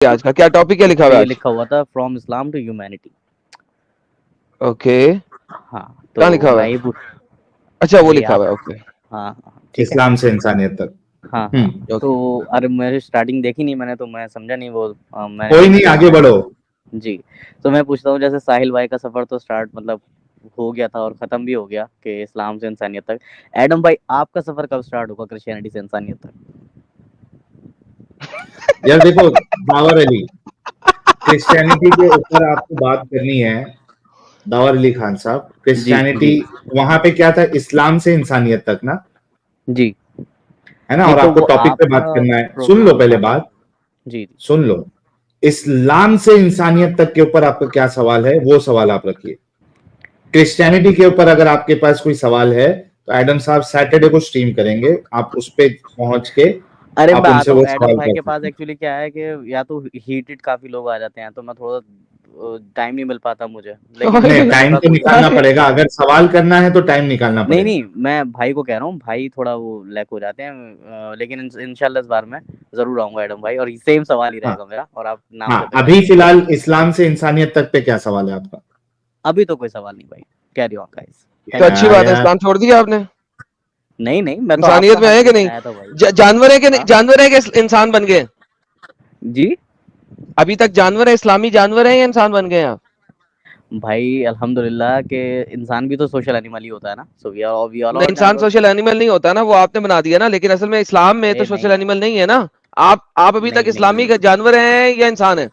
आज का क्या टॉपिक क्या लिखा हुआ ये है आज? लिखा हुआ था from Islam to humanity. Okay, हाँ, कहाँ तो लिखा हुआ मैं है? ये पूछ अच्छा वो ये लिखा आप हुआ है, ओके। हाँ, हाँ, ठीक है। इस्लाम से इंसानियत तक। हाँ, हाँ। ओके, तो अरे मेरी स्टार्टिंग देखी नहीं मैंने, तो मैं समझा नहीं वो मैंने कोई लिंक नहीं, देखा आगे था। बढ़ो। जी, तो मैं पूछता हूँ, जैसे साहिल भाई का सफ़र तो स्टार्ट मतलब हो गया था और ख़त्म भी हो गया कि इस्लाम से इंसानियत तक। एडम भाई, आपका सफ़र कब स्टार्ट होगा क्रिश्चियनिटी से इंसानियत तक? यार देखो, दावर अली, क्रिश्चियनिटी के ऊपर आपको बात करनी है। दावर अली खान साहब, जी, क्रिश्चियनिटी जी, वहां पे क्या था? इस्लाम से इंसानियत तक ना, जी। है ना? नहीं और तो आपको वो टॉपिक पे बात आपका करना है। सुन लो प्रोग्राम पहले था ना? बात, जी, जी। सुन लो। इस्लाम से इंसानियत तक के ऊपर आपका क्या सवाल है, वो सवाल आप रखिए। क्रिश्चियनिटी के ऊपर अगर आपके पास कोई सवाल है तो एडम साहब सैटरडे को स्ट्रीम करेंगे, आप उस पे पहुंच के अरे आप मैं उनसे आता वो हूँ, एडम सवाल भाई कर के पास सकते हैं। एक्चुअली क्या है कि या तो हीटेड काफ़ी लोग आ जाते हैं, तो मैं थोड़ा टाइम नहीं मिल पाता मुझे। लेकिन नहीं, अगर टाइम ऐसा तो कोई निकालना पड़ेगा, अगर सवाल करना है तो टाइम निकालना नहीं, पड़ेगा। नहीं, मैं भाई को कह रहा हूँ, भाई थोड़ा वो लैक हो जाते हैं लेकिन इंशाल्लाह इस बार मैं ज़रूर आऊँगा एडम भाई, और सेम सवाल ही हाँ, रहेगा मेरा, और आप नाम हाँ, से पहचान अभी लीजिएगा। फिलहाल इस्लाम से इंसानियत तक पे क्या सवाल है आपका? अभी तो कोई सवाल नहीं भाई, कैरी ऑन गाइस, तो कैरी ऑन। अच्छी बात है, यार इस्लाम छोड़ दिया आपने? नहीं, नहीं, मैं तो इंसानियत आपका में हाल है कि पूछने नहीं? आया था भाई। जानवर है कि नहीं? हाँ, जानवर है कि इंसान बन गए? जी? अभी तक जानवर है, इस्लामी जानवर है या इंसान बन गए आप? भाई अल्हम्दुलिल्लाह कि इंसान भी तो सोशल एनिमल ही होता है ना, सो वी ऑल नहीं, आर इंसान जानवर्स। सोशल एनिमल नहीं होता ना, वो आपने बना दिया ना, लेकिन असल में इस्लाम में तो अरे सोशल नहीं यार, एनिमल नहीं है ना। आप अभी तक नहीं, नहीं, इस्लामी नहीं। जानवर हैं या इंसान है?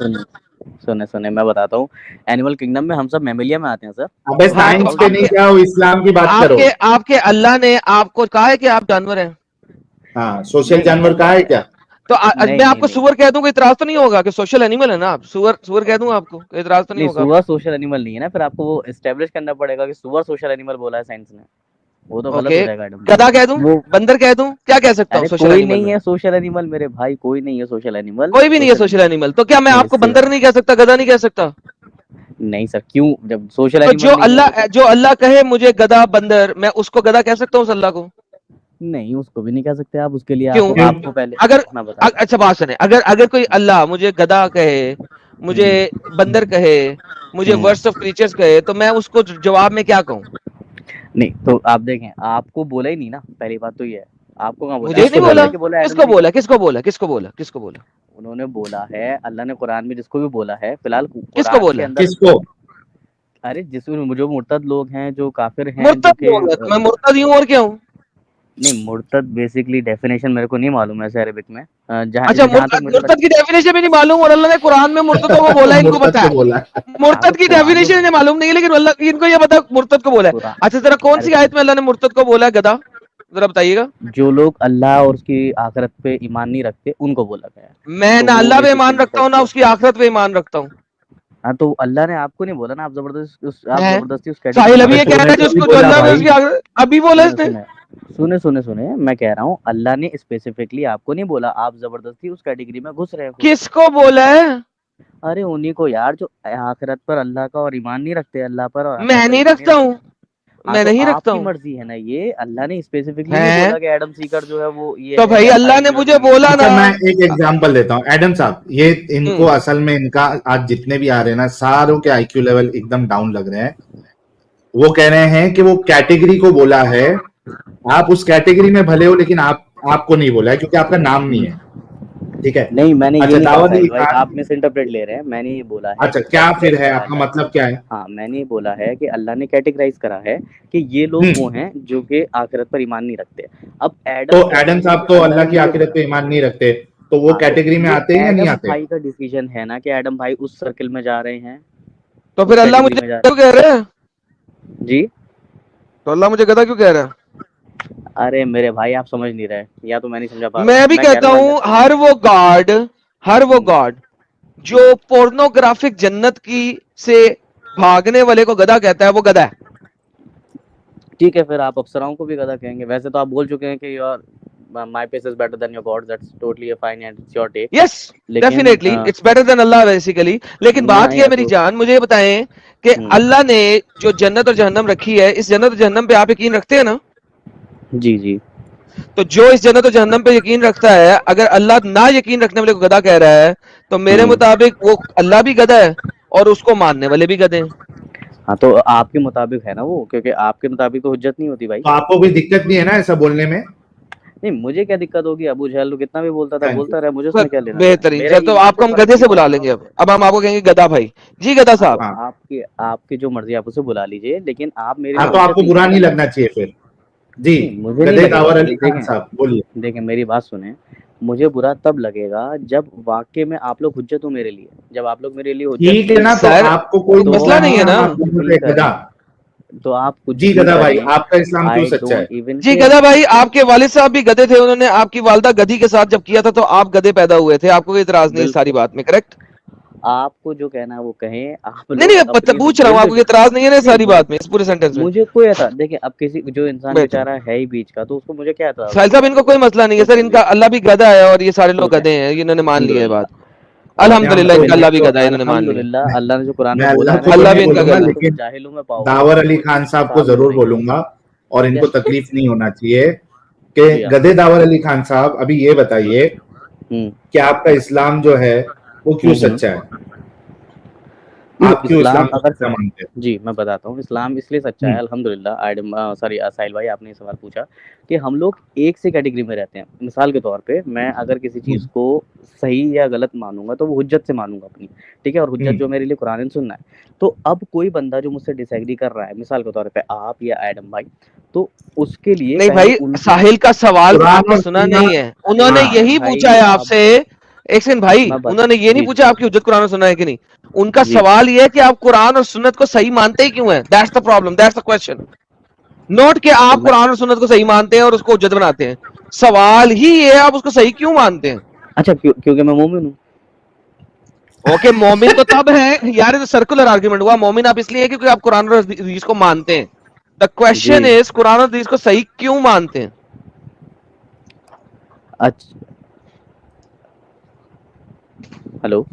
सुनिए, सुनिए, मैं बताता हूँ। एनिमल किंगडम में हम सब मैमेलिया में आते हैं सर। अबे हाँ, तो साइंस पे नहीं आपके जाओ, इस्लाम की बात करो। आपके आपके अल्लाह ने आपको कहा है कि आप जानवर हैं? हाँ, सोशल नहीं, जानवर का है क्या? तो मैं नहीं, नहीं, आपको नहीं। सुअर कह दूं, कोई इतराज तो नहीं होगा कि सोशल एनिमल है ना आप? सुअर सुअर कह दूं आपको, कोई इतराज तो नहीं नहीं, होगा सुअर आपको? सोशल एनिमल नहीं है ना, फिर आपको वो एस्टेब्लिश करना पड़ेगा कि सुअर सोशल एनिमल बोला है साइंस ने। वो तो गलत ओके, हो जाएगा मैडम भाई। गधा कह दूं? वो बंदर कह दूं? क्या कह सकता हूँ अरे सोशल कोई एनिमल नहीं में? है सोशल एनिमल मेरे भाई, कोई नहीं है सोशल एनिमल। कोई भी नहीं है सोशल सोशल एनिमल, तो क्या मैं नहीं आपको सिर्फ बंदर नहीं कह सकता, गधा नहीं कह सकता? नहीं सर, क्यों? जब सोशल तो एनिमल नहीं है तो फिर जो अल्लाह कहे मुझे गधा बंदर, मैं उसको गधा कह सकता हूँ उस अल्लाह को? नहीं, उसको भी नहीं कह सकते आप। उसके लिए क्यों? आप क्यों? आपको पहले अगर मैं बताता अच्छा बात सुने, अगर अगर कोई अल्लाह मुझे गधा कहे, मुझे हूँ। बंदर कहे, मुझे वर्ड्स ऑफ क्रीचर्स कहे, तो मैं उसको जवाब में क्या कहूँ? नहीं, तो आप देखें, आपको बोला ही नहीं ना, पहली बात तो ये है। आपको कहाँ बोला? मुझे ही नहीं किसको एडम बोला। सीकर बोला? के बोला है, एडम किसको सीकर। बोला? किसको बोला? किसको बोला? किसको बोला? उन्होंने बोला है, अल्लाह ने कुरान में जिसको भी बोला है, फिलहाल किसको कुरान के बोला? अंदर। किसको? अरे जिसमें जो मुर्तद लोग हैं, जो काफिर हैं, जो मुर्तद कि बोला तो मैं मुर्तद ही हूँ, और क्या हूँ? नहीं, मुर्तद बेसिकली डेफिनेशन मेरे को नहीं मालूम है अरेबिक में। जहाँ अच्छा, जहाँ तक मुझे मुर्तद की डेफिनेशन भी नहीं मालूम, और अल्लाह ने कुरान में मुर्तदों को बोला है, इनको मुर्तद पता को है। बोला। हाँ, तो मुर्तद की कुरान में डेफिनेशन इन्हें मालूम नहीं है, लेकिन अल्लाह इनको ये पता है मुर्तद को बोला है। कुरान अच्छा, जरा कौन अरे सी आयत में अल्लाह ने मुर्तद को बोला है गधा? जरा बताइएगा। जो लोग अल्लाह और उसकी आखिरत पे ईमान नहीं रखते, उनको बोला गया है। मैं तो ना वो अल्लाह पे ईमान बेसिकली रखता हूँ, ना उसकी आखिरत पे ईमान रखता हूँ। हाँ, तो अल्लाह ने आपको नहीं बोला ना, आप है जबरदस्ती उस कैटेगरी साहिल में अभी अबे ये घुस कह रहे रहा तूने है तो हो। अभी जिसको जो बोला अल्लाह ने भाई। उसकी अभी बोला सुने इसने। सुने सुने मैं कह रहा हूँ, अल्लाह ने स्पेसिफिकली आपको नहीं बोला, आप जबरदस्ती उस कैटेगरी में घुस रहे हैं खुद। किसको बोला है? अरे उन्हीं को यार, जो आखिरत पर अल्लाह का और ईमान नहीं रखते, अल्लाह पर और आखिरत मैं पर नहीं ईमान नहीं रखता हूँ, रखते। हाँ, मैं तो नहीं रखता आपकी हूँ। मर्जी है ना, ये अल्लाह ने स्पेसिफिकली नहीं है बोला कि एडम सीकर जो है वो ये तो है, भाई या अल्लाह साहिल ने जो है वो मुझे ये है। बोला अच्छा, ना। मैं एक एग्जांपल देता हूँ एडम साहब। ये इनको हम्म, असल में इनका आज जितने भी आ रहे हैं ना, सारों के आईक्यू लेवल एकदम डाउन लग रहे हैं। वो कह रहे हैं कि वो कैटेगरी को बोला है। आप उस कैटेगरी में भले हो, लेकिन आपको नहीं बोला है क्योंकि आपका नाम नहीं है। ठीक है। नहीं, मैंने ये अच्छा, नहीं कहा दावत अली साहिल भाई, खान। आप मिस इंटरप्रेट ले रहे हैं। मैंने ये बोला है अच्छा, कि क्या फिर कैटेगराइज है? करा आपका है। मतलब क्या है? हाँ, मैंने ये बोला है कि अल्लाह ने कैटेगराइज करा है कि ये लोग वो हैं जो कि आखिरत पर ईमान नहीं रखते। अब तो एडम कहते एडम हैं साहब कि तो अल्लाह अल्लाह ने की मुझे। आखिरत पे ईमान नहीं रखते, तो वो हाँ, तो कैटेगरी में ये आते हैं या नहीं एडम आते? भाई का डिसीजन है ना कि एडम भाई उस सर्कल में जा रहे हैं, तो उस फिर अल्लाह कैटेगरी मुझे में जा क्यों कह रहा है? रहे। जी? तो अल्लाह मुझे गधा क्यों कह रहा है? अरे मेरे भाई, आप समझ नहीं रहे, या तो मैं नहीं समझा पा रहा मैं हूँ। भी मैं कह कहता रहा हूँ हूँ हर वो हम्म, गॉड जो पोर्नोग्राफिक जन्नत की से भागने वाले को गधा कहता है, वो गधा है। ठीक है, फिर आप अप्सराओं को भी गधा कहेंगे। वैसे तो आप बोल चुके हैं कि your my pace is better than your god, that's totally fine and it's your take. Yes, लेकिन definitely it's better than Allah basically. लेकिन बात नहीं यह है मेरी तो जान, मुझे ये बताएं कि अल्लाह ने जो जन्नत और जहन्नम रखी है, इस जन्नत और जहन्नम पे आप यकीन रखते हैं ना? जी, जी। तो जो इस जन्नत और जहन्नम पे यकीन रखता है, अगर अल्लाह ना यकीन रखने वाले को गधा कह रहा है, तो मेरे मुताबिक वो अल्लाह भी गधा है और उसको मानने वाले भी गधे हैं। हाँ तो आपके मुताबिक है ना वो, क्योंकि आपके मुताबिक तो हुज्जत नहीं होती भाई। तो आपको कोई दिक्कत नहीं है ना ऐसा बोलने में? नहीं, मुझे क्या दिक्कत होगी, अबू जहल तो कितना भी बोलता था, थैंक यू। बोलता रहा, मुझे सर उसमें क्या लेना देना। बेहतरीन मेरा सर, तो ईमान से आपको हम फर्क गधे नहीं से बुला पड़ता। लेंगे। अब हम आपको कहेंगे गधा भाई जी, गधा साहब। हाँ आपके आपकी जो मर्जी आप उसे बुला लीजिए, लेकिन आप मेरे हाँ, लिए तो हुज्जत आपको नहीं बुरा है। नहीं लगना चाहिए फिर जी। नहीं, मुझे नहीं गधे लगेगा। दावर अली खान देखें साहब बोलिए। देखें मेरी बात सुने, मुझे बुरा तब लगेगा जब वाकई में आप लोग हुज्जत हो मेरे लिए। जब आप लोग मेरे लिए हुज्जत ठीक है नहीं ना, हो, तो सर आपको कोई कोई तो मसला मसला नहीं नहीं है है, ना। हम आपको कुछ बोलते भी हैं गधा। करें, तो आप कुछ जी भी गधा भाई, करें, आपका इस्लाम क्यों आई सच्चा है? डोंट इवन जी केयर। गधा भाई, आपके वालिद साहब भी गधे थे, उन्होंने आपकी वालदा गधी के साथ जब किया था तो आप गधे पैदा हुए थे, आपको कोई इतराज नहीं है इस सारी बिल्कुल, बात में, करेक्ट? आपको जो कहना है वो कहें। आप नहीं नहीं, लोग मैं अपनी पूछ रहा हूँ, जो आपको जो कोई इतराज नहीं है ना इस नहीं, सारी बात में, इस पूरे सेंटेंस में? मुझे कोई ऐसा देखिए, अब किसी जो इंसान बेहतर बेचारा है ही बीच का, तो उसको मुझे क्या एतराज साहिल होगा। साहब, इनको कोई मसला नहीं है तो सर, इनका चलिए, अल्लाह भी गधा है और ये सारे तो लोग गधे हैं, ये इन्होंने मान लिया है अल्हम्दुलिल्लाह, बात। नहीं, हम अल्हम्दुलिल्लाह, तो इनका मैं अल्लाह भी तो गधा है, इन्होंने मान लिया। अल्हम्दुलिल्लाह, अल्लाह ने जो कुरान मैं में बोला अल्लाह है ना को कि तो अल्लाह नहीं भी इनका बोलूंगा, गधा है। तुम लेकिन जाहिलों में पाओगे, दावर अली खान साहब को हिसाब में जरूर नहीं। बोलूंगा। और इनको क्या तकलीफ नहीं होना चाहिए जी कि हाँ। गधे दावर अली खान साहब, अभी ये बताइए हम्म कि आपका इस्लाम जो है वो क्यों हम्म। सच्चा है? देखो आप क्यों इस्लाम इस्लाम को अगर सच्चा मानते हैं? जी मैं बताता हूँ, इस्लाम इसलिए सच्चा है अल्हम्दुलिल्लाह। सॉरी साहिल भाई, आपने ये सवाल पूछा कि हम लोग एक से कैटेगरी में रहते हैं। मिसाल के तौर पे, मैं अगर किसी चीज़ को सही या गलत मानूंगा तो वो हुज्जत से मानूंगा अपनी, ठीक है, और हुज्जत जो मेरे लिए कुरान एंड सुन्ना है। तो अब कोई बंदा जो मुझसे डिसएग्री कर रहा है, मिसाल के तौर पे आप या एडम भाई, तो उसके लिए नहीं पहले भाई, उनकी साहिल का सवाल कुरान आपने और सुना सुन्ना। नहीं है, उन्होंने हाँ, यही पूछा भाई है अब आपसे। एक सेकंड भाई, मैं बत उन्होंने ये नहीं जी पूछा आपकी हुज्जत कुरान और सुन्ना है कि नहीं। उनका जी सवाल ये है कि आप कुरान और सुन्नत को सही मानते ही क्यों हैं, that's the problem, that's the question. Note कि तो आप मैं कुरान और सुन्नत को सही मानते हैं और उसको हुज्जत बनाते हैं। सवाल ही ये है, आप उसको सही क्यों मानते हैं? अच्छा क्योंकि मैं मोमिन हूँ। ओके, मोमिन तो तब है यार, ये तो सर्कुलर आर्ग्यूमेंट हुआ। मोमिन आप इसलिए है क्योंकि आप कुरान और हदीस को मानते हैं। द जी क्वेश्चन इज, कुरान और हदीस को सही क्यों मानते हैं? अच्छा, हेलो। हाँ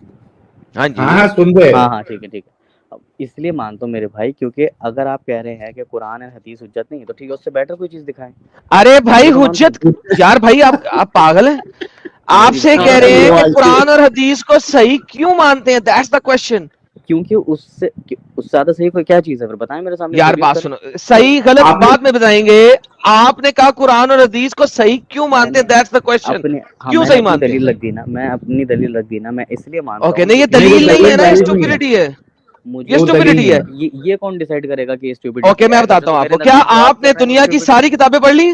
हाँ जी। हाँ, सुन रहे हैं। हाँ ठीक है ठीक है। अब इसलिए मानता हूँ मेरे भाई, क्योंकि अगर आप कह रहे हैं कि कुरान और हदीस हुज्जत नहीं है, तो ठीक है, उससे बेटर कोई चीज दिखाएं, अरे भाई मुझे तो मानता हुज्जत, हूँ। यार भाई आप पागल हैं। मेरी आपसे कह मेरी रहे हैं वो कि ऐसे कुरान और हदीस को सही क्यों मानते हैं, दैट्स द क्वेश्चन। क्योंकि उससे ज्यादा सही कोई क्या चीज है, फिर बताएं मेरे सामने, यार इंट्रोड्यूस बात करें। सुनो, सही गलत आपने बाद में बताएंगे। आपने कहा कुरान और हदीस को सही क्यों मानते मैंने हैं, दैट्स द क्वेश्चन। अपने हाँ क्यों मैंने सही अपनी मानते दलील हैं? रख दी ना, मैं अपनी दलील रख दी ना, मैं इसलिए मानता ओके, हूँ नहीं ये नहीं, वो दलील नहीं है दलील ना, ये वैलिड नहीं है। स्टुपिडिटी है, ये वो मुझे दलील स्टुपिडिटी नहीं है। है। ये कौन डिसाइड करेगा कि ओके, स्टूपिडिटी मैं है, बताता जो हूँ मेरे आपको, क्या नजदीक जवाब आपने कर रहे हैं वो दुनिया की स्टूपिडिटी सारी किताबें पढ़ ली?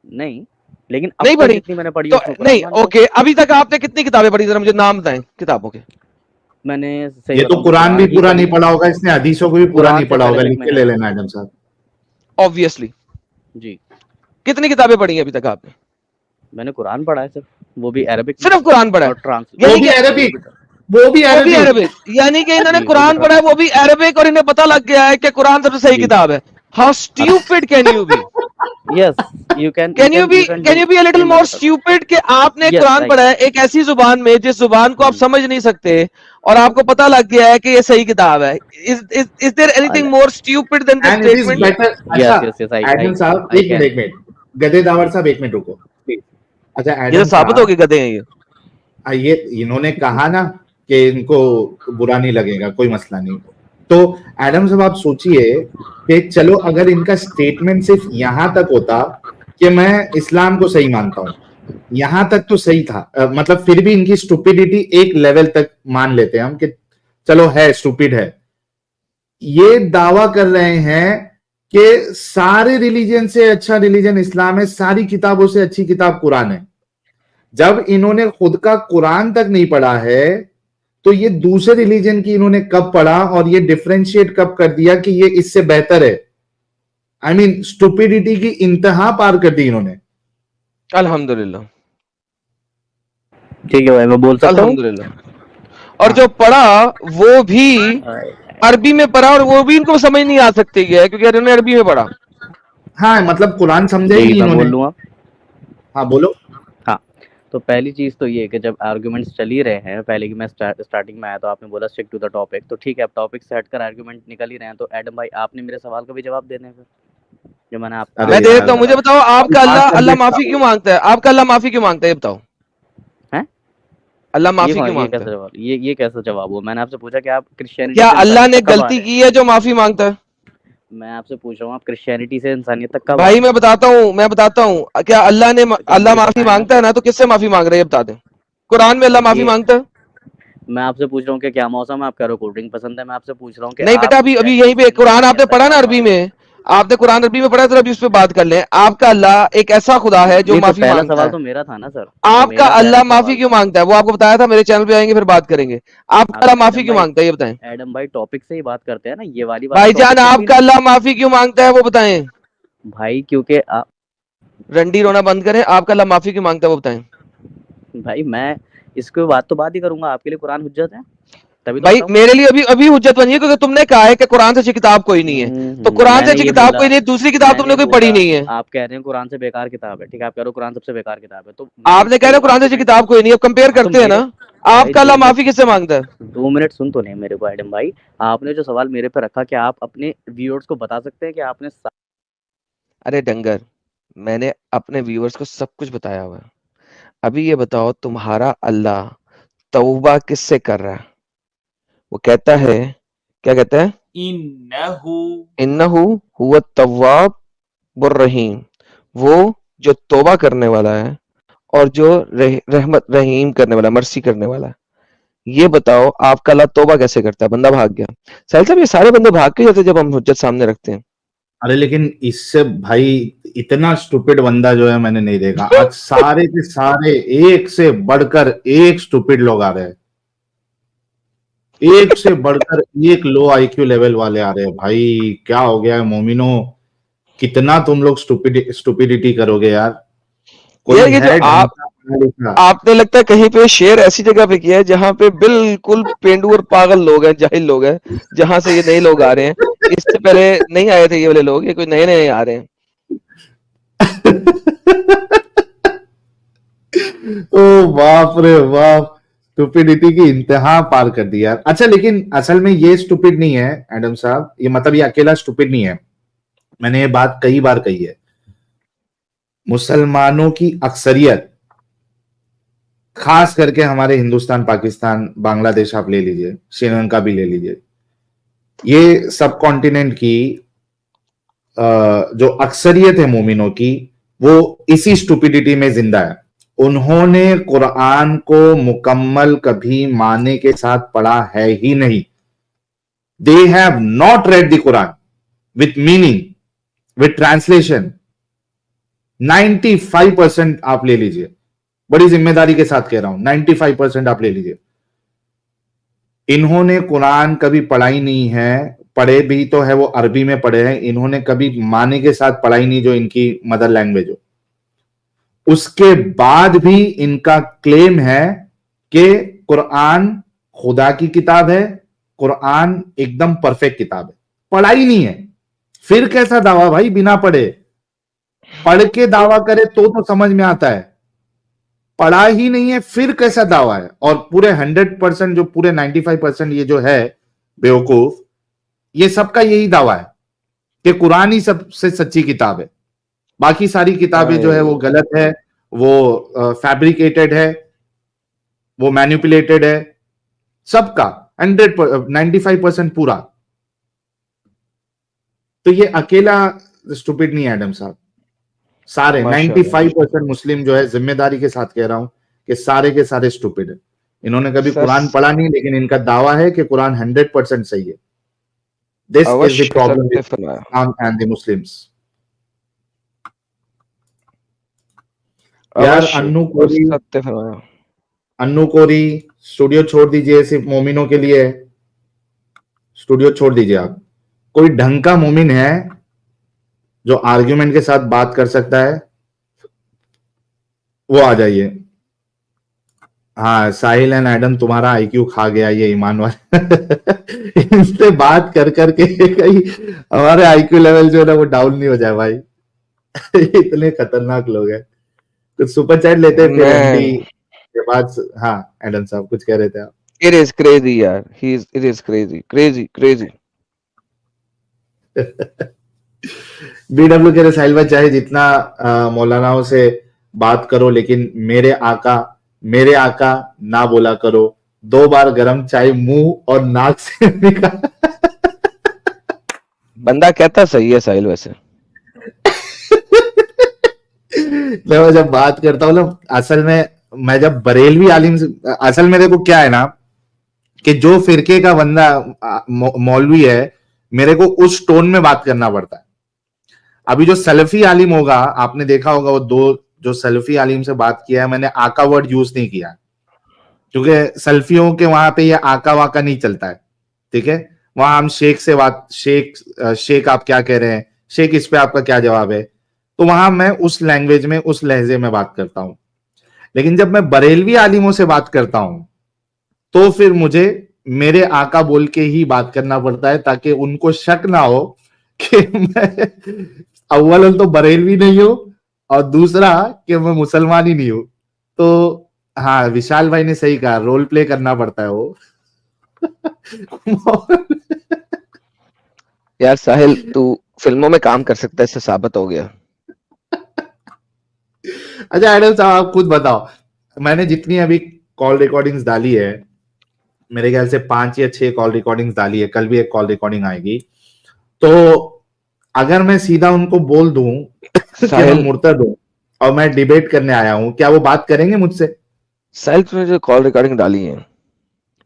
नहीं। लेकिन अब नहीं तक पढ़ी? जितनी मैंने पढ़ी है तो उसमें कुरान नहीं, मानता हूँ। ओके, अभी तक आपने कितनी किताबें पढ़ी, जरा मुझे नाम बताएं किताबों के। मैंने सही ये तो बताऊं तो कुरान भी कुरान ही पूरा पढ़ी नहीं है, पढ़ा होगा इसने, हदीसों को भी पूरा कुरान नहीं सिर्फ पढ़ा होगा, अरेबिक लिख में के है। ले लेना आजम साहब। ऑब्वियसली। जी कितनी किताबें पढ़ी हैं अभी तक आपने? मैंने कुरान पढ़ा है सिर्फ, वो भी अरबिक में, सिर्फ कुरान पढ़ा है? और ट्रांस वो यानी भी कि हाँ अरबिक, वो भी वो भी अरबिक। अरबिक, यानी कि इन्होंने जी वो भी कुरान पढ़ा है, वो भी अरबिक, और इन्हें पता लग गया है कि कुरान सबसे सही जी किताब है। How stupid can you be? Yes, can you be a little नहीं मैं मोर बताता स्ट्यूपिड कि आपने हूँ। यस कुरान आई पढ़ा है एक ऐसी जुबान में जिस जुबान को आप समझ नहीं सकते, और आपको पता लग गया है कि ये सही किताब है। Is there anything more stupid than this and it is statement? Better. अच्छा, yes yes yes I Adam I साहब आई एक मिनट, कैन। एक मिनट, गदे दावर साहब एक मिनट रुको प्लीज। अच्छा ये तो एडम साबित हो साहब, गए गधे हैं ये। ये इन्होंने कहा ना कि इनको बुरा नहीं लगेगा, कोई मसला नहीं। तो एडम साहब आप सोचिए कि चलो अगर इनका स्टेटमेंट सिर्फ यहां तक होता कि मैं इस्लाम को सही मानता हूं, यहां तक तो सही था। मतलब फिर भी इनकी स्टुपिडिटी एक लेवल तक मान लेते हैं हम कि चलो है, स्टूपिड है। ये दावा कर रहे हैं कि सारे रिलीजन से अच्छा रिलीजन इस्लाम है, सारी किताबों से अच्छी किताब कुरान है। जब इन्होंने खुद का कुरान तक नहीं पढ़ा है, तो ये दूसरे रिलीजन की इन्होंने कब पढ़ा और ये डिफरेंशिएट कब कर दिया कि ये इससे बेहतर है? आई मीन स्टुपिडिटी की इंतहा पार कर दी इन्होंने। अल्हम्दुलिल्लाह, ठीक है भाई, मैं बोल सकता हूँ। अल्हम्दुलिल्लाह। और जो पढ़ा वो भी अरबी में पढ़ा, और वो भी इनको समझ नहीं आ सकती है क्योंकि इन्होंने अरबी में पढ़ा। हाँ, मतलब कुरान समझा ही जी नहीं मैं इन्होंने। बोल लूंगा। हाँ बोलो। हाँ, तो पहली चीज तो ये है कि जब आर्गुमेंट्स चल ही रहे हैं, पहले की मैं स्टार्टिंग में आया तो आपने बोला स्टिक टू द टॉपिक, तो ठीक है, अब टॉपिक से हटकर आर्गुमेंट निकल ही रहे हैं, तो एडम भाई आपने मेरे सवाल का भी जवाब देने हैं फिर। जो मैंने अरे मैं दे यार, देता हूँ, मुझे बताओ आपका बात अल्लाह कर अल्लाह देखता माफी हूँ। क्यों मांगता है? आपका अल्लाह माफी क्यों मांगता है, ये बताओ। हैं? अल्लाह ये माफी क्यों ये मांगता कैसा है? जवाब, ये कैसा जवाब हुआ? मैंने आपसे पूछा कि आप क्रिश्चियनिटी क्या से अल्लाह इंसानियत ने तक कब आ गलती रहे हैं? की है जो माफी मांगता है? मैं आपसे पूछ रहा हूँ, आप क्रिश्चियनिटी से इंसानियत तक कब आ भाई रहे मैं बताता हूँ, मैं बताता हूँ, क्या अल्लाह ने हैं? तो अल्लाह मुझे माफी बताएं आप। मांगता है ना, तो किससे माफी मांग रहे हैं ये बता दें। कुरान में अल्लाह माफी ये मांगता है? मैं आपसे पूछ रहा हूँ कि क्या मौसम है, आपका कोल्ड ड्रिंक पसंद है? मैं आपसे पूछ रहा हूँ कि नहीं बेटा, आप अभी अभी क्रिश्चियनिटी यहीं पे से कुरान इंसानियत आपने तक पढ़ा ना कब आ अरबी रहे हैं? में, आपने कुरान अरबी में पढ़ा, तो अभी उस पर बात कर लें। आपका अल्लाह एक ऐसा खुदा है जो नहीं, तो माफी पहला मांगता सवाल है। तो मेरा था ना सर, आपका मेरा पहला अल्लाह माफी सवाल क्यों था। मांगता है वो आपको बताया था, मेरे चैनल पे आएंगे फिर बात करेंगे। आपका आप अल्लाह माफी एडम क्यों भाई, मांगता है ये बताएं। एडम भाई टॉपिक से ही बात करते हैं ना, ये वाली बातें भाईजान टॉपिक से थोड़ी आपका ना। अल्लाह माफी क्यों मांगता है वो बताएं। भाई क्योंकि रंडी रोना बंद करें, आपका अल्लाह माफी क्यों मांगता है वो बताएं। भाई मैं इसके बात ही करूंगा, आपके लिए कुरान हुज्जत है, तभी तो भाई बताऊंगा। मेरे लिए अभी अभी हुज्जत बनी है, क्योंकि तुमने कहा है कि कुरान से अच्छी किताब कोई नहीं है। तो कुरान से मैंने अच्छी ये किताब बोला, कोई नहीं है, दूसरी किताब मैंने तुमने कोई बोला, पढ़ी नहीं है। आप कह रहे हैं कुरान से बेकार किताब है, ठीक है, आप कह रहे हो कुरान सबसे बेकार किताब है, तो मैं इस आपने कह पे रहे हो कुरान से अच्छी आर्गुमेंट। किताब कोई नहीं है, अब कंपेयर हाँ तो करते हैं ना। मेरे भाई आपका अल्लाह 2 मिनट, माफी किससे मांगता है? 2 मिनट सुन तो नहीं मेरे को एडम भाई। आपने जो सवाल मेरे पे रखा, क्या आप अपने व्यूअर्स को बता सकते हैं कि आपने अरे डंगर, मैंने अपने व्यूअर्स को सब कुछ बताया हुआ है। अभी ये बताओ, तुम्हारा अल्लाह तौबा किससे कर रहा है? वो कहता है, क्या कहता है? इन्नहु इन्नहु हुवा तव्वाब रहीम। वो जो तौबा करने वाला है और जो रहमत रहीम करने वाला, मर्सी करने वाला है। ये बताओ आपका अल्लाह तौबा कैसे करता है? बंदा भाग गया। साहिल साहब, ये सारे बंदे भाग के जाते जब हम हुज्जत सामने रखते हैं। अरे लेकिन इससे भाई इतना स्टूपिड बंदा जो है मैंने नहीं देखा आज। सारे के सारे एक से बढ़कर एक स्टूपिड लोग आ रहे हैं, एक से बढ़कर एक लो आईक्यू लेवल वाले आ रहे हैं। भाई क्या हो गया है मोमिनो, कितना तुम लोग स्टूपिडिटी करोगे यार। कोई यार ये जो है ढंग का पढ़ा लिखा? आपने लगता है कहीं पे शेयर ऐसी जगह पे किया है जहां पे बिल्कुल पेंडू और पागल लोग हैं, जाहिल लोग हैं, जहां से ये नए लोग आ रहे हैं। इससे पहले नहीं आए थे ये वाले लोग, ये कोई नए नए आ रहे हैं। ओ बाप रे बाप, स्टूपिडिटी की इंतहा पार कर दी यार। अच्छा लेकिन असल में ये स्टूपिड नहीं है एडम साहब, ये मतलब ये अकेला स्टूपिड नहीं है। मैंने ये बात कई बार कही है, मुसलमानों की अक्सरियत, खास करके हमारे हिंदुस्तान, पाकिस्तान, बांग्लादेश आप ले लीजिए, श्रीलंका भी ले लीजिए, ये सब कॉन्टिनेंट की जो अक्सरियत है मोमिनों की, वो इसी स्टूपिडिटी में जिंदा है। उन्होंने कुरान को मुकम्मल कभी माने के साथ पढ़ा है ही नहीं। They have not read the Quran with meaning, with translation. 95% आप ले लीजिए, बड़ी जिम्मेदारी के साथ कह रहा हूं, 95% आप ले लीजिए, इन्होंने कुरान कभी पढ़ा ही नहीं है। पढ़े भी तो है वो अरबी में पढ़े हैं, इन्होंने कभी माने के साथ पढ़ा ही नहीं जो इनकी मदर लैंग्वेज हो। उसके बाद भी इनका क्लेम है कि कुरान खुदा की किताब है, कुरान एकदम परफेक्ट किताब है। पढ़ा ही नहीं है, फिर कैसा दावा भाई बिना पढ़े? पढ़ के दावा करे तो समझ में आता है, पढ़ा ही नहीं है फिर कैसा दावा है? और पूरे 100% जो पूरे 95% ये जो है बेवकूफ, ये सबका यही दावा है कि कुरान ही सबसे सच्ची किताब है, बाकी सारी किताबें जो है वो गलत है, वो फैब्रिकेटेड है, वो मैनिपुलेटेड है। सबका 95% पूरा। तो ये अकेला स्टूपिड नहीं है एडम साहब, सारे माशाल्लाह 95% मुस्लिम जो है, जिम्मेदारी के साथ कह रहा हूं कि सारे के सारे स्टूपिड है। इन्होंने कभी सर, कुरान पढ़ा नहीं, लेकिन इनका दावा है कि कुरान 100% सही है। दिस इज द अवश्य प्रॉब्लम सत्य विद फरमाया, इस्लाम एंड द मुस्लिम्स। यार अवश्य अन्नू और कोरी, सत्य फरमाया। अन्नू कोरी, स्टूडियो छोड़ दीजिए, सिर्फ मोमिनों के लिए है, स्टूडियो छोड़ दीजिए आप। कोई ढंग का मोमिन है जो आर्ग्यूमेंट के साथ बात कर सकता है, वो आ जाइए। हाँ साहिल एंड एडम, तुम्हारा आईक्यू खा गया ये ईमान वाला। इनसे बात कर करके कहीं हमारे आईक्यू लेवल जो है ना वो डाउन नहीं हो जाए भाई। इतने खतरनाक लोग हैं। कुछ सुपर चैट लेते हैं फिर एमडी मैं के बाद। हाँ एडम साहब कुछ कह रहे थे आप? इट इज क्रेजी यार, it is crazy crazy crazy. BW कह रहे साहिल भाई चाहे जितना मौलानाओं से बात करो लेकिन मेरे आका ना बोला करो, 2 बार गर्म चाय मुंह और नाक से निकाल। बंदा कहता सही है साहिल वैसे। मैं जब बात करता हूँ ना, असल में मैं जब बरेलवी आलिम से, असल में देखो क्या है ना कि जो फिरके का बंदा मौलवी है, मेरे को उस टोन में बात करना पड़ता है। अभी जो सलफी आलिम होगा, आपने देखा होगा वो दो जो सलफी आलिम से बात किया है, मैंने आका वर्ड यूज नहीं किया क्योंकि सल्फियों के वहां पे ये आका वाका नहीं चलता है, ठीक है। वहां हम शेख से बात, शेख आप क्या कह रहे हैं, शेख इस पे आपका क्या जवाब है, तो वहां मैं उस लैंग्वेज में उस लहजे में बात करता हूं। लेकिन जब मैं बरेलवी आलिमों से बात करता हूं तो फिर मुझे मेरे आका बोल के ही बात करना पड़ता है ताकि उनको शक ना हो कि मैं अव्वल तो बरेलवी नहीं हूं और दूसरा कि मैं मुसलमान ही नहीं हूं। तो हाँ, विशाल भाई ने सही कहा, रोल प्ले करना पड़ता है वो। यार साहिल तू फिल्मों में काम कर सकता है, इससे साबित हो गया। अच्छा एडम साहब, आप खुद बताओ, मैंने जितनी अभी कॉल रिकॉर्डिंग्स डाली है, मेरे ख्याल से 5 या 6 कॉल रिकॉर्डिंग्स डाली है, कल भी एक कॉल रिकॉर्डिंग आएगी। तो अगर मैं सीधा उनको बोल दूं कि मैं साहिल मुर्तद हूं और मैं डिबेट करने आया हूं, क्या वो बात करेंगे मुझसे? साहिल तूने जो कॉल रिकॉर्डिंग डाली है,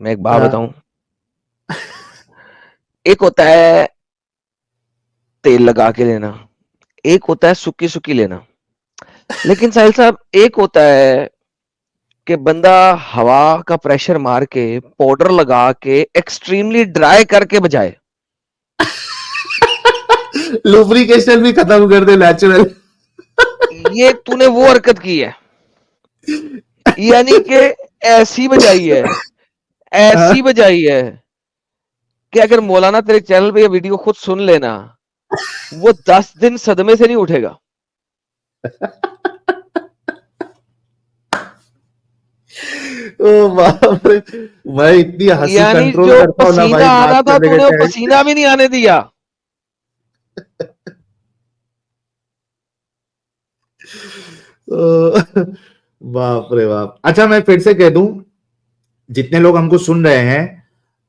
मैं एक बात बताऊं, एक होता है तेल लगा के लेना, एक होता है सुक्की सुक्की लेना। लेकिन साहिल साहब एक होता है कि बंदा हवा का प्रेशर मार के पाउडर लगा के एक्सट्रीमली ड्राई करके बजाए। लुब्रिकेशन भी खत्म कर दे नेचुरल। ये तूने वो हरकत की है, यानी कि ऐसी बजाई है, ऐसी बजाई है कि अगर मौलाना तेरे चैनल पे ये वीडियो खुद सुन लेना, वो 10 दिन सदमे से नहीं उठेगा। ओ बाप रे, मैं इतनी हंसी यानी कंट्रोल जो करता हूँ ना पसीना भाई आना बात था करने के तूने वो टाइम। पसीना भी नहीं आने दिया। बाप रे बाप। अच्छा मैं फिर से कह दूं, जितने लोग हमको सुन रहे हैं,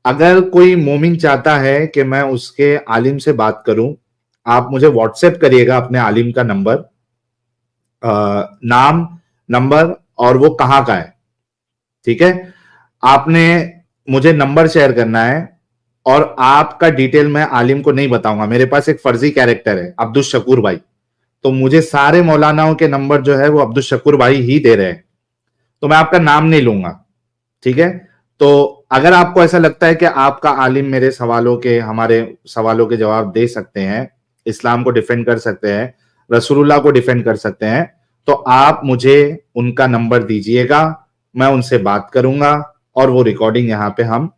अगर कोई मोमिन चाहता है कि मैं उसके आलिम से बात करूं, आप मुझे व्हाट्सएप करिएगा अपने आलिम का नंबर, नाम, नंबर और वो कहाँ का है, ठीक है। आपने मुझे नंबर शेयर करना है और आपका डिटेल मैं आलिम को नहीं बताऊंगा। मेरे पास एक फर्जी कैरेक्टर है अब्दुल शकूर भाई, तो मुझे सारे मौलानाओं के नंबर जो है वो अब्दुल शकूर भाई ही दे रहे हैं, तो मैं आपका नाम नहीं लूंगा, ठीक है। तो अगर आपको ऐसा लगता है कि आपका आलिम मेरे सवालों के, हमारे सवालों के जवाब दे सकते हैं, इस्लाम को डिफेंड कर सकते हैं, रसूलुल्लाह को डिफेंड कर सकते हैं, तो आप मुझे उनका नंबर दीजिएगा, मैं उनसे बात करूंगा और वो रिकॉर्डिंग यहाँ पे हम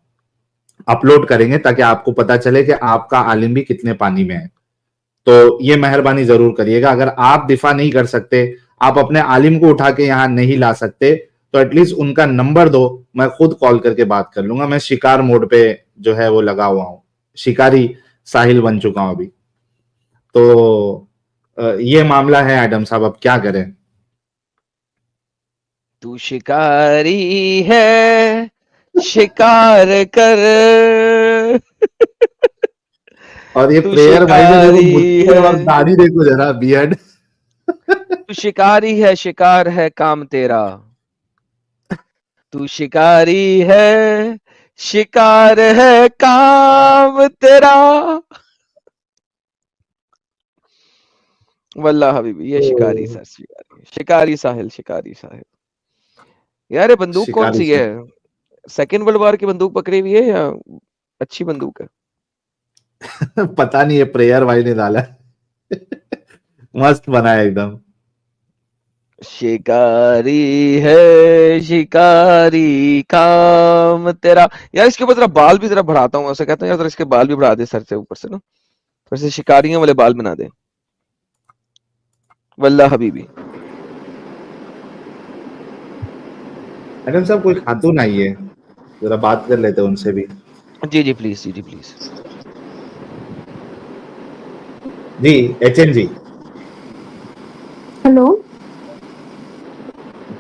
अपलोड करेंगे ताकि आपको पता चले कि आपका आलिम भी कितने पानी में है। तो ये मेहरबानी जरूर करिएगा। अगर आप दिफा नहीं कर सकते, आप अपने आलिम को उठा के यहां नहीं ला सकते, तो एटलीस्ट उनका नंबर दो, मैं खुद कॉल करके बात कर लूंगा। मैं शिकार मोड पे जो है वो लगा हुआ हूं, शिकारी साहिल बन चुका हूं अभी। तो ये मामला है एडम साहब, अब क्या करें? तू शिकारी है, शिकार कर। और ये तू प्रेयर भाई ने देखो, शिकारी मुझे है, और दाढ़ी देखो जरा, बियर्ड। तू शिकारी है, शिकार है काम तेरा। तू शिकारी है, शिकार है काम तेरा। वल्लाह हबीबी, ये शिकारी सर, शिकारी शिकारी साहिल, शिकारी साहिल। यार ये बंदूक कौन शिकारी सी से है? सेकेंड वर्ल्ड वॉर की बंदूक पकड़ी हुई है या अच्छी बंदूक है? पता नहीं, ये प्रेयर भाई ने डाला है। मस्त बना है एकदम। शिकारी है, शिकारी काम तेरा। यार इसके ऊपर जरा बाल भी जरा बढ़ाता हूँ, ऐसे कहता हूँ यार जरा इसके बाल भी बढ़ा दे सर से ऊपर से ना, फिर से शिकारियों वाले बाल बना दे। वल्लाह हबीबी। मैडम साहब कोई खातून आई है, जरा बात कर लेते हैं उनसे भी। जी जी प्लीज, जी जी प्लीज। जी एचएन जी। हेलो।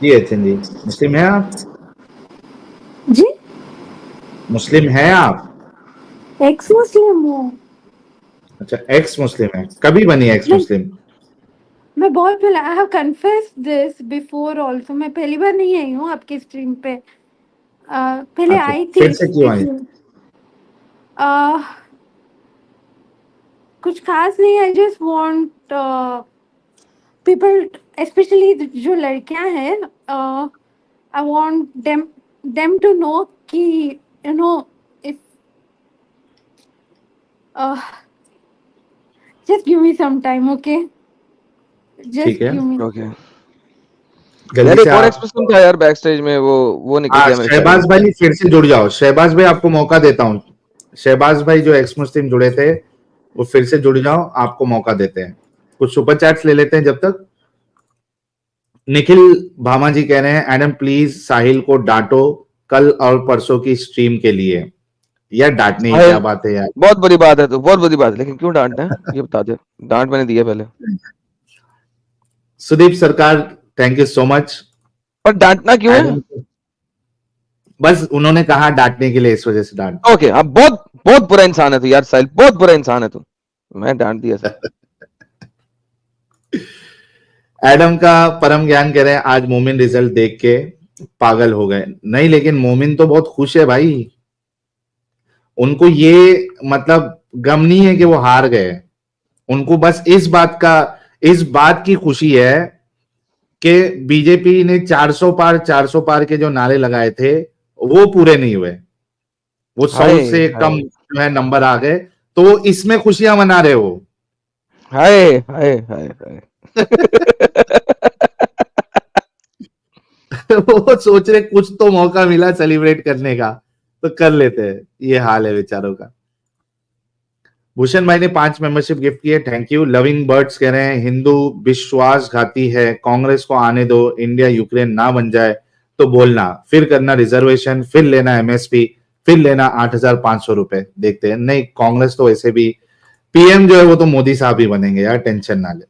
जी एचएन जी, मुस्लिम हैं आप? जी, मुस्लिम हैं आप? एक्स मुस्लिम हूँ। अच्छा, एक्स मुस्लिम है। कभी बनी एक्स मैं मुस्लिम? मैं बहुत पहले, I have confessed this before also. मैं पहली बार नहीं आई हूँ आपकी स्ट्रीम पे। पहले अच्छा, आई फिर थी से क्यों आई? कुछ खास नहीं। I just want people, specially जो लड़कियां हैं, I want them to know कि you know if just give me some time, okay? ठीक जस्ट है, गिव मी। ओके। जल्दी यार से एक और आप। एक्सप्रेशन था यार बैक स्टेज में, वो निकल हाँ, गया मेरे ख्याल शहबाज में। भाई फिर से जुड़ जाओ। शहबाज भाई आपको मौका देता हूँ। शहबाज भाई जो एक्स मुस्लिम जुड़े थे, वो फिर से जुड़ जाओ, आपको मौका देते हैं। कुछ सुपर चैट्स ले लेते हैं जब तक। निखिल भामा जी कह रहे हैं, एडम प्लीज साहिल को डांटो कल और परसों की स्ट्रीम के लिए। यार डांटने की क्या साहिल, बात है यार। बहुत बड़ी बात है, तो बहुत बड़ी बात है, लेकिन क्यों डांटना है ये बता दे। डांट मैंने दिया पहले। सुदीप सरकार, थैंक यू सो मच। पर डांटना क्यों है? एडम, बस उन्होंने कहा डांटने के लिए, इस वजह से डांट। ओके, अब बहुत बहुत बुरा इंसान है तू यार साहिल, बहुत बुरा इंसान है तू। मैं डांट दिया था। एडम का परम ज्ञान कह रहे हैं, आज मोमिन रिजल्ट देख के पागल हो गए। नहीं, लेकिन मोमिन तो बहुत खुश है भाई। उनको ये मतलब गम नहीं है कि वो हार गए। उनको बस इस बात की खुशी है कि बीजेपी ने 400 पार के जो नारे लगाए थे वो पूरे नहीं हुए। वो 100 हाय से कम हाय जो है नंबर आ गए, तो वो इसमें खुशियां मना रहे हो। हाय हाय हाय हाय। वो सोच रहे कुछ तो मौका मिला सेलिब्रेट करने का, तो कर लेते हैं। ये हाल है बेचारों का। भूषण भाई ने 5 मेंबरशिप गिफ्ट की है, थैंक यू। लविंग बर्ड्स कह रहे हैं, हिंदू विश्वासघाती है, कांग्रेस को आने दो, इंडिया यूक्रेन ना बन जाए तो बोलना, फिर करना रिजर्वेशन, फिर लेना एमएसपी, फिर लेना 8,500 रुपए। देखते हैं। नहीं, कांग्रेस तो वैसे भी पीएम जो है वो तो मोदी साहब ही बनेंगे यार, टेंशन ना ले।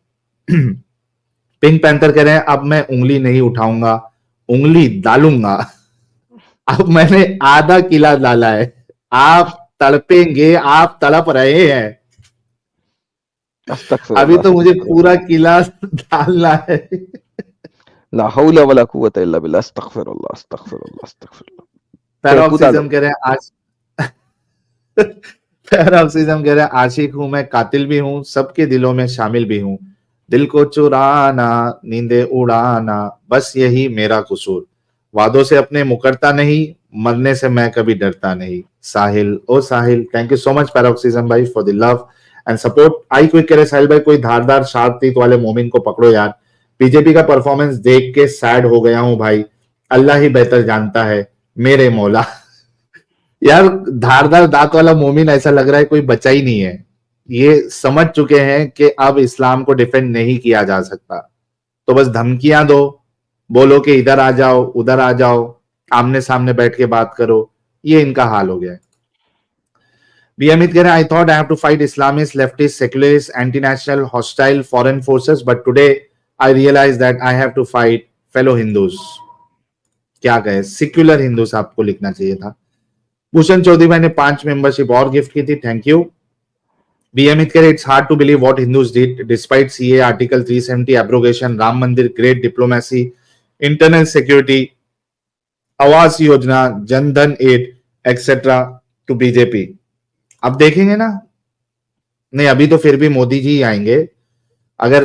पिंक पैंथर कह रहे हैं, अब मैं उंगली नहीं उठाऊंगा, उंगली डालूंगा। अब मैंने आधा किला डाला है, आप तड़पेंगे, आप तड़प रहे हैं। अभी अस्तगफिरुल्लाह तो मुझे पूरा अस्तगफिरुल्लाह। किला डालना है। ला हौला वला कुव्वता इल्ला बिल्लाह। अस्तगफिरुल्लाह अस्तगफिरुल्लाह अस्तगफिरुल्लाह। चलो कूदा लो। पैरोक्सिज्म कह रहे हैं आज। पैरोक्सिज्म कह रहे हैं, आशिक हूं मैं, कातिल भी हूं, सबके दिलों में शामिल भी हूं, दिल को चुराना, नींदे उड़ाना, बस यही मेरा कसूर, वादों से अपने मुकरता नहीं, मरने से मैं कभी डरता नहीं। साहिल, ओ साहिल, थैंक यू सो मच पैरोक्सिज्म भाई for the love and support. I quick कह रहे साहिल भाई, कोई धारदार शार्प तीत वाले मोमिन को पकड़ो यार, बीजेपी का परफॉर्मेंस देख के सैड हो गया हूं भाई, अल्लाह ही बेहतर जानता है मेरे मौला। यार धारदार दांत वाला मोमिन ऐसा लग रहा है कोई बचा ही नहीं है। ये समझ चुके हैं कि अब इस्लाम को डिफेंड नहीं किया जा सकता, तो बस धमकियां दो, बोलो कि इधर आ जाओ, उधर आ जाओ, आमने सामने बैठ के बात करो। ये इनका हाल हो गया है। बी अमित कह रहे हैं, I thought I have to fight islamist, leftist, secularist, anti national, hostile foreign forces, but today I realise that I have to fight fellow Hindus. क्या कहे, सिक्युलर हिंदूज आपको लिखना चाहिए था। भूषण चौधरी भाई ने 5 मेंबरशिप और गिफ्ट की थी, थैंक यू। बी अमित कह रहे, it's hard to believe what Hindus did despite CAA, article 370, abrogation, Ram Mandir, great diplomacy, internal security, Awas Yojana, Jan Dhan and etcetera to BJP. अब देखेंगे ना। नहीं, अभी तो फिर भी मोदी जी ही आएंगे। अगर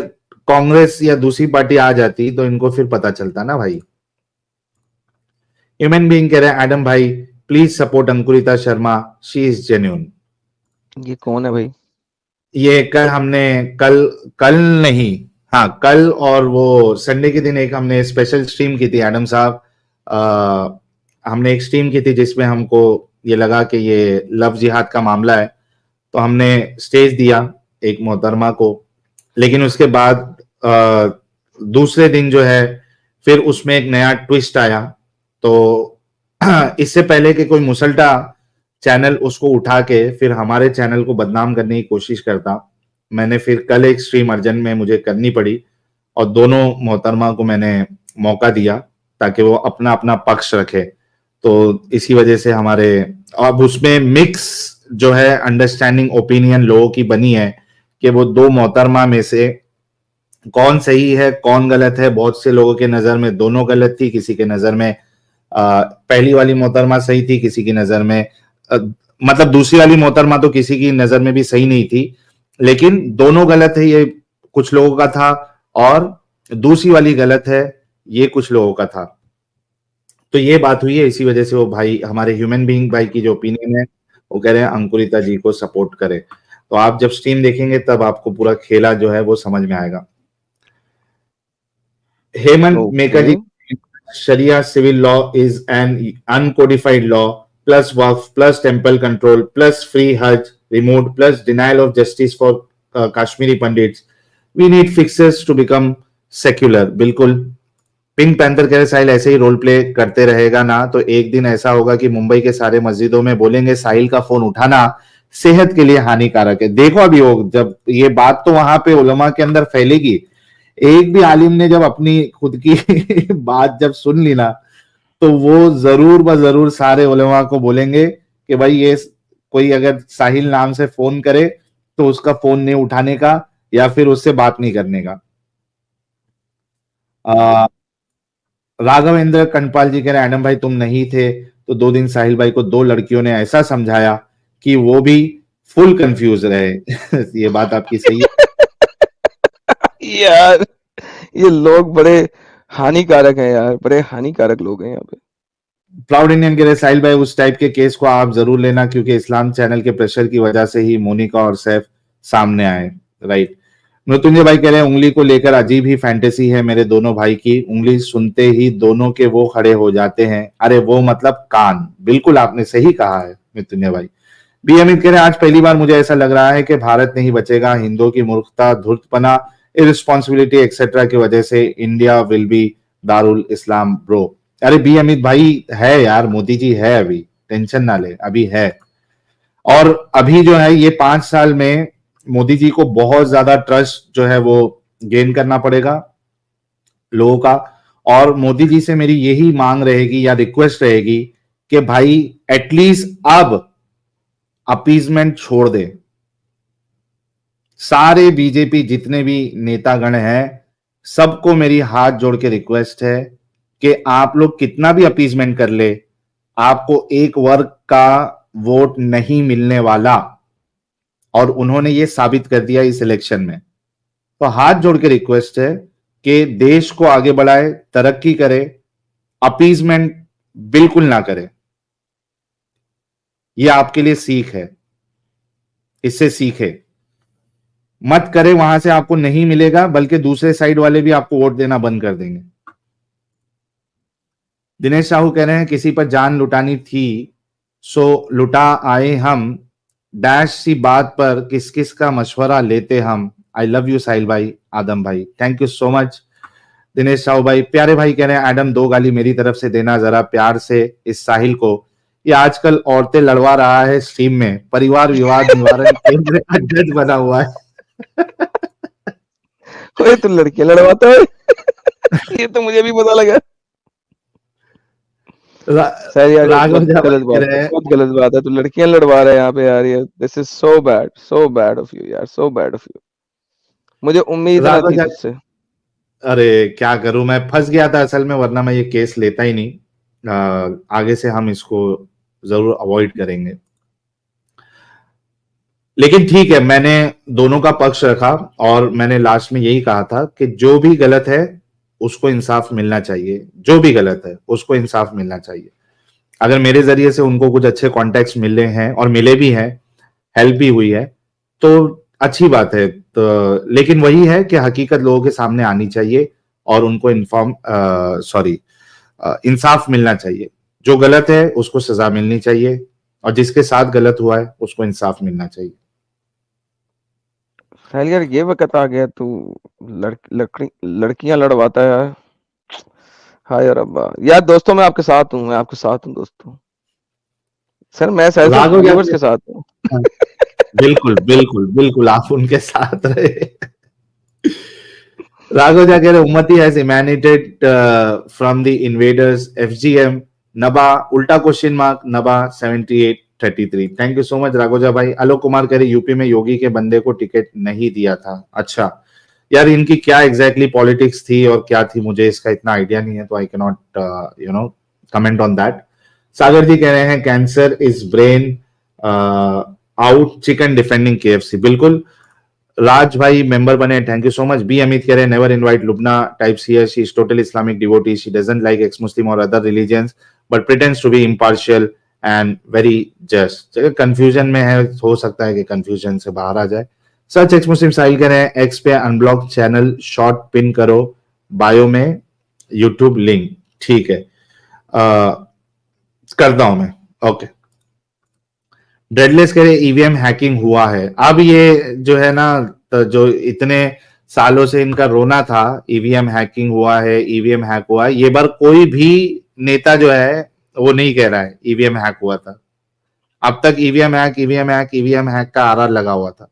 कांग्रेस या दूसरी पार्टी आ जाती तो इनको फिर पता चलता ना भाई। ह्यूमन बीइंग कह रहे हैं, एडम भाई please support Ankurita Sharma, she is genuine. ये कौन है भाई? ये कल कल नहीं, हाँ कल और वो संडे के दिन एक हमने स्पेशल स्ट्रीम की थी एडम साहब। हमने एक स्ट्रीम की थी जिसमें हमको ये लगा कि ये लव जिहाद का मामला है, तो हमने स्टेज दिया एक मोहतरमा को। लेकिन उसके बाद दूसरे दिन जो है फिर उसमें एक नया ट्विस्ट आया। तो इससे पहले कि कोई मुसल्टा चैनल उसको उठा के फिर हमारे चैनल को बदनाम करने की कोशिश करता, मैंने फिर कल एक स्ट्रीम अर्जेंट में मुझे करनी पड़ी और दोनों मोहतरमा को मैंने मौका दिया ताकि वो अपना अपना पक्ष रखे। तो इसी वजह से हमारे अब उसमें मिक्स जो है अंडरस्टैंडिंग ओपिनियन लोगों की बनी है कि वो दो मोहतरमा में से कौन सही है कौन गलत है। बहुत से लोगों के नजर में दोनों गलत थी, किसी के नजर में पहली वाली मोहतरमा सही थी, किसी की नजर में मतलब दूसरी वाली मोहतरमा तो किसी की नजर में भी सही नहीं थी, लेकिन दोनों गलत है ये कुछ लोगों का था और दूसरी वाली गलत है ये कुछ लोगों का था। तो ये बात हुई है, इसी वजह से वो भाई हमारे ह्यूमन बीइंग भाई की जो ओपिनियन है वो कह रहे हैं अंकुरिता जी को सपोर्ट करे। तो आप जब स्ट्रीम देखेंगे तब आपको पूरा खेला जो है वो समझ में आएगा। हेमंत मेका जी, Sharia civil law is an uncodified law plus waqf plus temple control plus free Hajj removed plus denial of justice for Kashmiri Pandits. We need fixes to become secular. बिल्कुल पिंक पैंथर कह रहे साहिल ऐसे ही role play करते रहेगा ना तो एक दिन ऐसा होगा कि मुंबई के सारे मस्जिदों में बोलेंगे साहिल का फोन उठाना सेहत के लिए हानिकारक है। देखो अभी हो जब ये बात तो वहां पे उलमा के अंदर फैलेगी, एक भी आलिम ने जब अपनी खुद की बात जब सुन ली ना तो वो जरूर ब जरूर सारे उलमा को बोलेंगे कि भाई ये कोई अगर साहिल नाम से फोन करे तो उसका फोन नहीं उठाने का या फिर उससे बात नहीं करने का। राघवेंद्र कनपाल जी कह रहे एडम भाई तुम नहीं थे तो 2 दिन साहिल भाई को 2 लड़कियों ने ऐसा समझाया कि वो भी फुल कंफ्यूज रहे। ये बात आपकी सही है यार ये लोग बड़े हानिकारक हैं यार, बड़े हानिकारक लोग हैं यहाँ पे। प्राउड इंडियन कह रहे साहिल भाई उस टाइप के केस को आप जरूर लेना क्योंकि इस्लाम चैनल के प्रेशर की वजह से ही मोनिका और सैफ सामने आए। राइट। मृत्युंजय भाई कह रहे हैं उंगली को लेकर अजीब ही फैंटेसी है मेरे दोनों भाई की, उंगली सुनते ही दोनों के वो खड़े हो जाते हैं। अरे वो मतलब कान। बिल्कुल आपने सही कहा है मृत्युंजय भाई। बी अमित कह रहे हैं आज पहली बार मुझे ऐसा लग रहा है कि भारत नहीं बचेगा, हिंदुओं की मूर्खता, धूर्तपना, इरिस्पॉन्सिबिलिटी एक्सेट्रा की वजह से India will be Darul Islam bro. अरे बी अमित भाई है यार, मोदी जी है, अभी टेंशन ना ले, अभी है। और अभी जो है ये 5 साल में मोदी जी को बहुत ज्यादा ट्रस्ट जो है वो गेन करना पड़ेगा लोगों का। और मोदी जी से मेरी यही मांग रहेगी या रिक्वेस्ट रहेगी कि भाई एटलीस्ट अब अपीजमेंट छोड़ दे। सारे बीजेपी जितने भी नेतागण हैं सबको मेरी हाथ जोड़ के रिक्वेस्ट है कि आप लोग कितना भी अपीजमेंट कर ले आपको एक वर्ग का वोट नहीं मिलने वाला, और उन्होंने ये साबित कर दिया इस इलेक्शन में। तो हाथ जोड़ के रिक्वेस्ट है कि देश को आगे बढ़ाए, तरक्की करे, अपीजमेंट बिल्कुल ना करे। ये आपके लिए सीख है, इससे सीखे मत करे, वहां से आपको नहीं मिलेगा बल्कि दूसरे साइड वाले भी आपको वोट देना बंद कर देंगे। दिनेश साहू कह रहे हैं किसी पर जान लुटानी थी सो लुटा आए हम, डैश सी बात पर किस किस का मशवरा लेते हम। आई लव यू साहिल भाई, आदम भाई, thank you so much Dinesh Sahu भाई। प्यारे भाई कह रहे हैं एडम 2 गाली मेरी तरफ से देना जरा प्यार से इस साहिल को, ये आजकल औरतें लड़वा रहा है स्ट्रीम में, परिवार विवाद निवारण केंद्र का जज बना हुआ है। ओए तू लड़कियां लड़वाता है ये तो मुझे भी पता लगा। सर यार राघव बहुत गलत बात है, बहुत गलत बात है, तू लड़कियां लड़वा रहा है यहाँ पे यार। ये this is so bad of you यार, सो बैड ऑफ यू। मुझे उम्मीद ना थी तुझसे। अरे क्या करूं, मैं फंस गया था असल में, वरना मैं ये केस लेता ही नहीं। आगे से हम इसको जरूर अवॉइड करेंगे। लेकिन ठीक है, मैंने दोनों का पक्ष रखा और मैंने लास्ट में यही कहा था कि जो भी गलत है उसको इंसाफ मिलना चाहिए, जो भी गलत है उसको इंसाफ मिलना चाहिए। अगर मेरे जरिए से उनको कुछ अच्छे कॉन्टेक्ट मिले हैं और मिले भी हैं, हेल्प भी हुई है तो अच्छी बात है। तो लेकिन वही है कि हकीकत लोगों के सामने आनी चाहिए और उनको इंसाफ मिलना चाहिए। जो गलत है उसको सजा मिलनी चाहिए और जिसके साथ गलत हुआ है उसको इंसाफ मिलना चाहिए। साहिल यार ये वक्त आ गया तू लड़कियां लड़वाता है यार। हाय रब्बा यार, दोस्तों मैं आपके साथ हूँ, मैं आपके साथ हूँ दोस्तों। सर मैं व्यूअर्स के साथ हूँ। बिल्कुल बिल्कुल बिल्कुल आप उनके साथ रहे। राघोजा कह रहे उम्मती has emanated from the invaders FGM नबा उल्टा क्वेश्चन मार्क नबा 7833। Thank you so much Raghoja भाई। आलोक कुमार कह रहे यूपी में योगी के बंदे को टिकट नहीं दिया था। अच्छा यार इनकी क्या एग्जैक्टली पॉलिटिक्स थी और क्या थी मुझे इसका इतना आइडिया नहीं है, तो I can not comment on that. Sagar ji कह रहे हैं cancer is brain out chicken defending KFC. बिल्कुल राज भाई मेंबर बने, thank you so much. B Amit कह रहे हैं never invite Lubna types here, she is total Islamic devotee, she doesn't like ex Muslim और other religions but pretends to be impartial and very just. Confusion में है, हो सकता है कि कंफ्यूजन से बाहर आ जाए। सच एक्स मुस्लिम साहिल कह रहे हैं एक्स पे अनब्लॉक चैनल शॉर्ट पिन करो बायो में यूट्यूब लिंक। ठीक है करता हूं मैं। ओके ड्रेडलेस कह रहे ईवीएम हैकिंग हुआ है। अब ये जो है ना, तो जो इतने सालों से इनका रोना था ईवीएम हैकिंग हुआ है, ईवीएम हैक हुआ है, ये बार कोई भी नेता जो है वो नहीं कह रहा है ईवीएम हैक हुआ था। अब तक EVM hack EVM hack EVM hack का आरा लगा हुआ था।